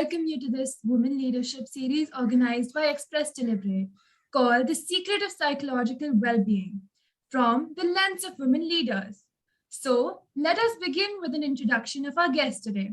welcome you to this Women Leadership series organized by Express to Liberate, called The Secret of Psychological Wellbeing from the Lens of Women Leaders. So, let us begin with an introduction of our guest today.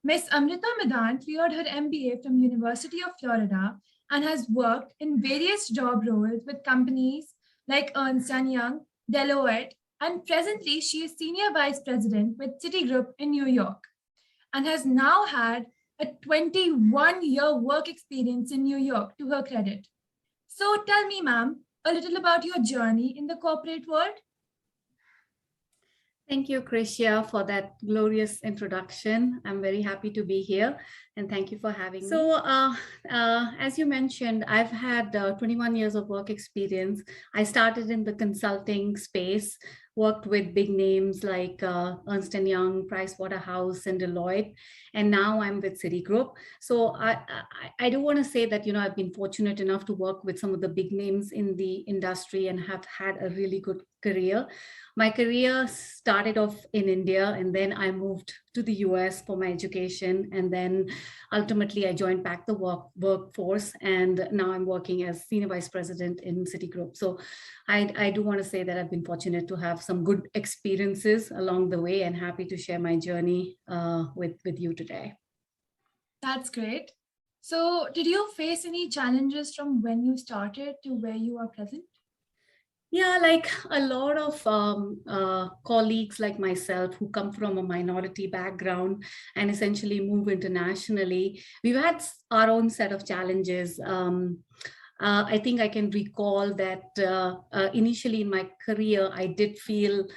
Miss Amrita Madan cleared her MBA from University of Florida and has worked in various job roles with companies like Ernst& Young, Deloitte, and presently she is Senior Vice President with Citigroup in New York and has now had a 21-year work experience in New York to her credit. So tell me, ma'am, a little about your journey in the corporate world. Thank you, Krishya, for that glorious introduction. I'm very happy to be here and thank you for having me. So as you mentioned, I've had 21 years of work experience. I started in the consulting space, worked with big names like Ernst& Young, Pricewaterhouse, and Deloitte, and now I'm with Citigroup. So I do want to say that, I've been fortunate enough to work with some of the big names in the industry and have had a really good career. My career started off in India, and then I moved to the US for my education. And then ultimately I joined back the workforce. And now I'm working as Senior Vice President in Citigroup. So I do want to say that I've been fortunate to have some good experiences along the way and happy to share my journey with you today. That's great. So did you face any challenges from when you started to where you are present? Yeah, like a lot of colleagues like myself who come from a minority background and essentially move internationally, we've had our own set of challenges. I think I can recall that initially in my career, I did feel,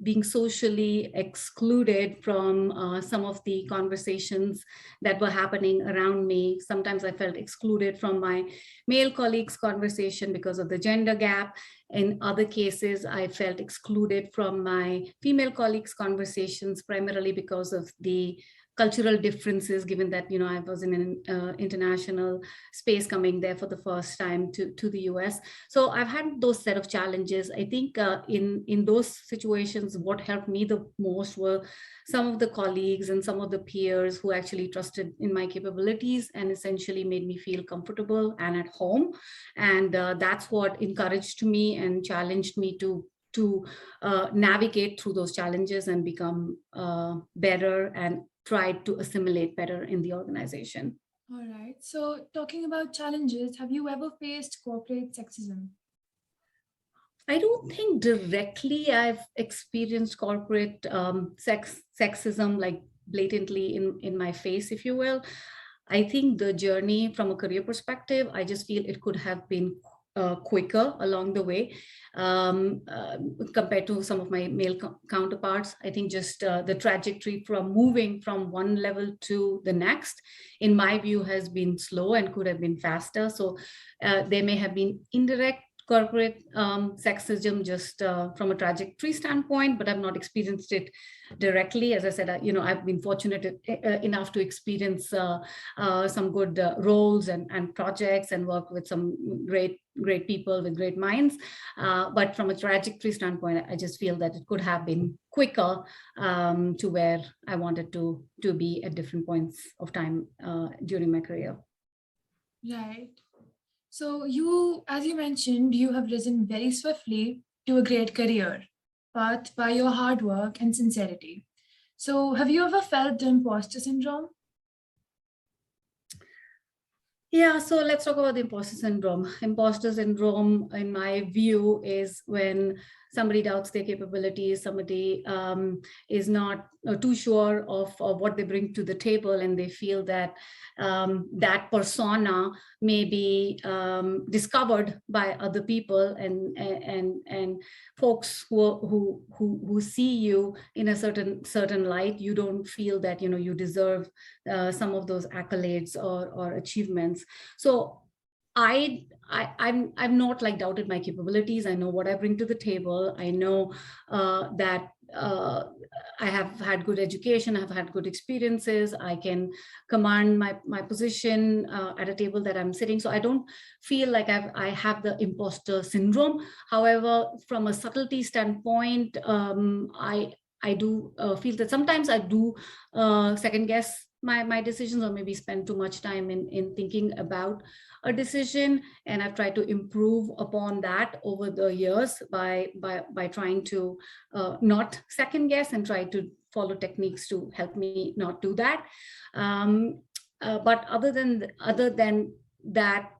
being socially excluded from some of the conversations that were happening around me. Sometimes I felt excluded from my male colleagues' conversation because of the gender gap. In other cases, I felt excluded from my female colleagues' conversations, primarily because of the cultural differences, given that, I was in an international space coming there for the first time to the US. So I've had those set of challenges. I think in those situations, what helped me the most were some of the colleagues and some of the peers who actually trusted in my capabilities and essentially made me feel comfortable and at home. And that's what encouraged me and challenged me to navigate through those challenges and become better and try to assimilate better in the organization. All right. So talking about challenges, have you ever faced corporate sexism? I don't think directly I've experienced corporate sexism like blatantly in my face, if you will. I think the journey from a career perspective, I just feel it could have been quicker along the way compared to some of my male counterparts. I think just the trajectory from moving from one level to the next, in my view, has been slow and could have been faster. So there may have been indirect corporate sexism just from a trajectory standpoint, but I've not experienced it directly. As I said, I've been fortunate enough to experience some good roles and projects and work with some great people with great minds. But from a trajectory standpoint, I just feel that it could have been quicker to where I wanted to be at different points of time during my career. Right. So you, as you mentioned, you have risen very swiftly to a great career, but by your hard work and sincerity. So have you ever felt the imposter syndrome? Yeah, so let's talk about the imposter syndrome. Imposter syndrome, in my view, is when somebody doubts their capabilities, somebody is not too sure of what they bring to the table, and they feel that that persona may be discovered by other people and folks who see you in a certain light. You don't feel that you deserve some of those accolades or achievements. So I'm not like doubted my capabilities. I know what I bring to the table. I know that I have had good education. I've had good experiences. I can command my position at a table that I'm sitting. So I don't feel like I have the imposter syndrome. However, from a subtlety standpoint, I do feel that sometimes I do second guess my decisions, or maybe spend too much time in thinking about a decision. And I've tried to improve upon that over the years by trying to not second guess, and try to follow techniques to help me not do that. But other than that,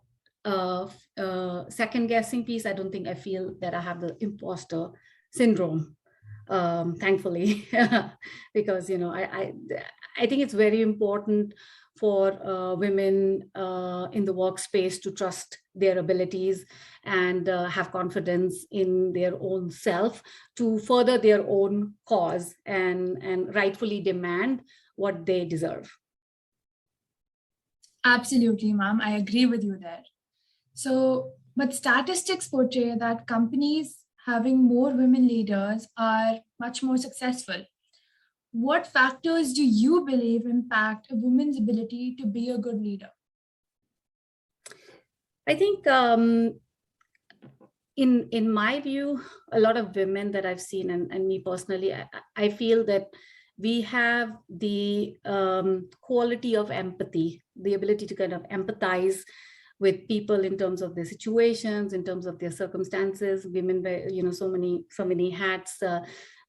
second guessing piece, I don't think I feel that I have the imposter syndrome, thankfully. Because I think it's very important for women in the workspace to trust their abilities and have confidence in their own self to further their own cause and rightfully demand what they deserve. Absolutely, ma'am. I agree with you there. So, but statistics portray that companies having more women leaders are much more successful. What factors do you believe impact a woman's ability to be a good leader? I think in my view, a lot of women that I've seen, and me personally, I feel that we have the quality of empathy, the ability to kind of empathize with people in terms of their situations, in terms of their circumstances. Women wear, so many hats.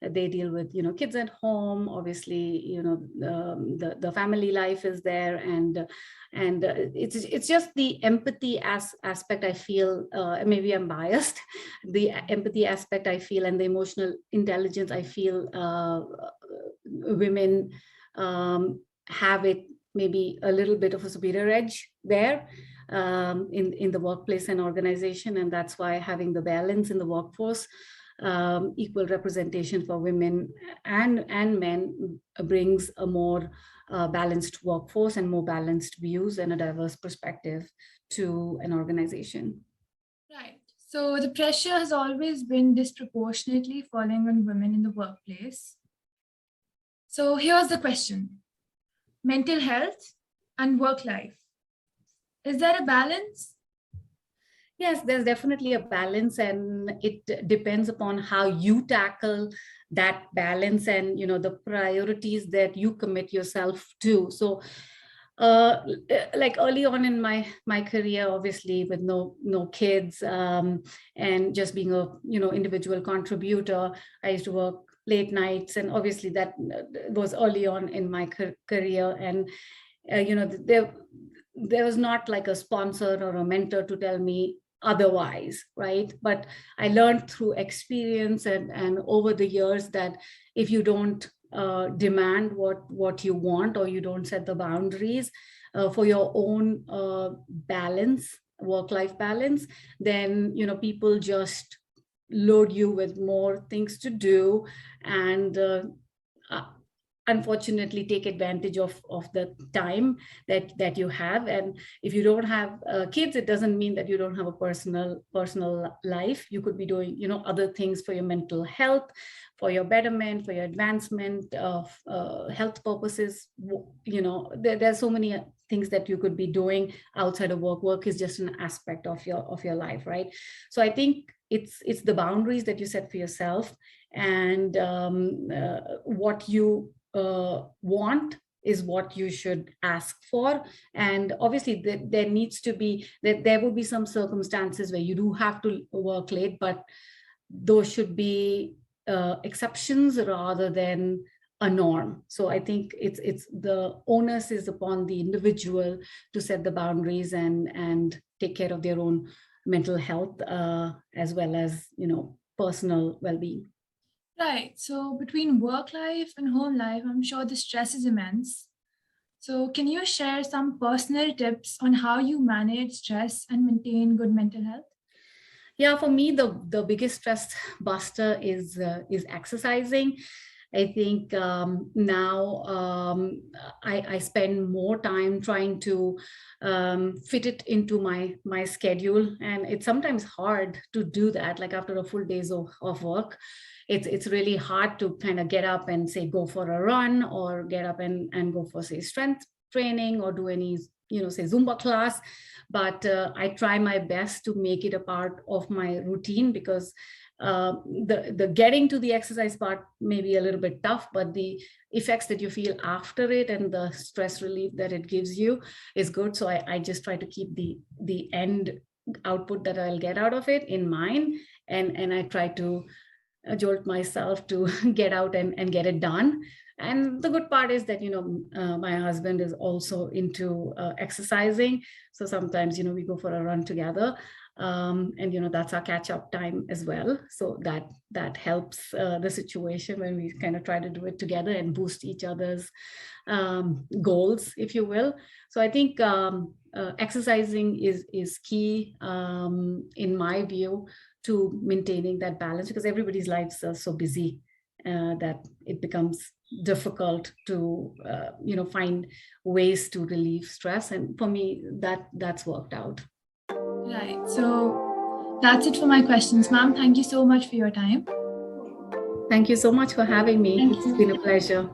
They deal with, kids at home. Obviously, the family life is there, and it's just the empathy aspect. I feel maybe I'm biased. The empathy aspect I feel, and the emotional intelligence I feel, women have it maybe a little bit of a superior edge there. In the workplace and organization, and that's why having the balance in the workforce, equal representation for women and men, brings a more balanced workforce and more balanced views and a diverse perspective to an organization. Right. So the pressure has always been disproportionately falling on women in the workplace. So here's the question: mental health and work life. Is there a balance? Yes, there's definitely a balance, and it depends upon how you tackle that balance and the priorities that you commit yourself to. So like early on in my career, obviously with no kids, and just being a individual contributor, I used to work late nights, and obviously that was early on in my career. And there was not like a sponsor or a mentor to tell me otherwise, right? But I learned through experience and over the years that if you don't demand what you want, or you don't set the boundaries for your own balance, work-life balance, then people just load you with more things to do, and unfortunately take advantage of the time that you have. And if you don't have kids, it doesn't mean that you don't have a personal life. You could be doing other things for your mental health, for your betterment, for your advancement of health purposes. There's so many things that you could be doing outside of work. Work is just an aspect of your life, right? So I think it's the boundaries that you set for yourself, and what you want is what you should ask for. And obviously there needs to be that there will be some circumstances where you do have to work late, but those should be exceptions rather than a norm. So I think it's the onus is upon the individual to set the boundaries and take care of their own mental health, as well as personal well-being. Right. So between work life and home life, I'm sure the stress is immense. So can you share some personal tips on how you manage stress and maintain good mental health? Yeah, for me, the biggest stress buster is exercising. I think now I spend more time trying to fit it into my schedule, and it's sometimes hard to do that. Like after a full days of work, it's really hard to kind of get up and say go for a run, or get up and go for, say, strength training, or do any say Zumba class. But I try my best to make it a part of my routine, because the getting to the exercise part may be a little bit tough, but the effects that you feel after it and the stress relief that it gives you is good. So I just try to keep the end output that I'll get out of it in mind, and I try to jolt myself to get out and get it done. And the good part is that, my husband is also into exercising. So sometimes, we go for a run together. And, that's our catch up time as well. So that helps the situation when we kind of try to do it together and boost each other's goals, if you will. So I think exercising is key, in my view, to maintaining that balance, because everybody's lives are so busy that it becomes difficult to find ways to relieve stress. And for me, that's worked out. Right. So that's it for my questions, ma'am. Thank you so much for your time. Thank you so much for having me. It's been a pleasure.